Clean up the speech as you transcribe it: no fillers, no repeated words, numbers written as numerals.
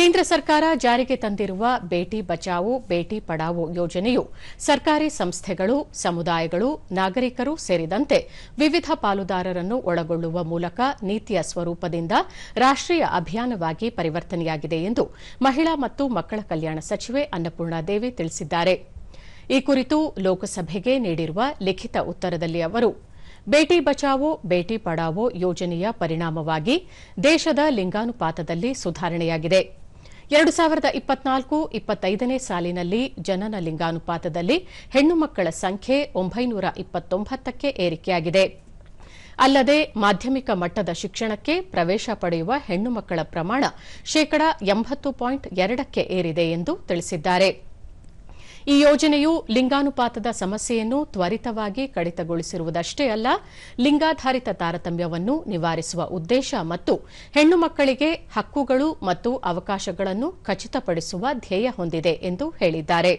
ಕೇಂದ್ರ ಸರ್ಕಾರ ಜಾರಿಗೆ ತಂದಿರುವ ಬೇಟಿ ಬಚಾವೋ ಬೇಟಿ ಪಢಾವೋ ಯೋಜನೆಯು ಸರ್ಕಾರಿ ಸಂಸ್ಥೆಗಳು, ಸಮುದಾಯಗಳು, ನಾಗರಿಕರು ಸೇರಿದಂತೆ ವಿವಿಧ ಪಾಲುದಾರರನ್ನು ಒಳಗೊಳ್ಳುವ ಮೂಲಕ ನೀತಿಯ ಸ್ವರೂಪದಿಂದ ರಾಷ್ಟೀಯ ಅಭಿಯಾನವಾಗಿ ಪರಿವರ್ತನೆಯಾಗಿದೆ ಎಂದು ಮಹಿಳಾ ಮತ್ತು ಮಕ್ಕಳ ಕಲ್ಯಾಣ ಸಚಿವೆ ಅನ್ನಪೂರ್ಣ ದೇವಿ ತಿಳಿಸಿದ್ದಾರೆ. ಈ ಕುರಿತು ಲೋಕಸಭೆಗೆ ನೀಡಿರುವ ಲಿಖಿತ ಉತ್ತರದಲ್ಲಿ ಅವರು, ಬೇಟಿ ಬಚಾವೋ ಬೇಟಿ ಪಢಾವೋ ಯೋಜನೆಯ ಪರಿಣಾಮವಾಗಿ ದೇಶದ ಲಿಂಗಾನುಪಾತದಲ್ಲಿ ಸುಧಾರಣೆಯಾಗಿದೆ. 2024-25ನೇ ಸಾಲಿನಲ್ಲಿ ಜನನ ಲಿಂಗಾನುಪಾತದಲ್ಲಿ ಹೆಣ್ಣು ಮಕ್ಕಳ ಸಂಖ್ಯೆ 929ಕ್ಕೆ ಏರಿಕೆಯಾಗಿದೆ. ಅಲ್ಲದೆ ಮಾಧ್ಯಮಿಕ ಮಟ್ಟದ ಶಿಕ್ಷಣಕ್ಕೆ ಪ್ರವೇಶ ಪಡೆಯುವ ಹೆಣ್ಣು ಮಕ್ಕಳ ಪ್ರಮಾಣ 80.2ಕ್ಕೆ ಏರಿದೆ ಎಂದು ತಿಳಿಸಿದ್ದಾರೆ. ಈ ಯೋಜನೆಯು ಲಿಂಗಾನುಪಾತದ ಸಮಸ್ಯೆಯನ್ನು ತ್ವರಿತವಾಗಿ ಕಡಿತಗೊಳಿಸಿರುವುದಷ್ಟೇ ಅಲ್ಲ, ಲಿಂಗಾಧಾರಿತ ತಾರತಮ್ಯವನ್ನು ನಿವಾರಿಸುವ ಉದ್ದೇಶ ಮತ್ತು ಹೆಣ್ಣು ಮಕ್ಕಳಿಗೆ ಹಕ್ಕುಗಳು ಮತ್ತು ಅವಕಾಶಗಳನ್ನು ಖಚಿತಪಡಿಸುವ ಧ್ಯೇಯ ಹೊಂದಿದೆ ಎಂದು ಹೇಳಿದ್ದಾರೆ.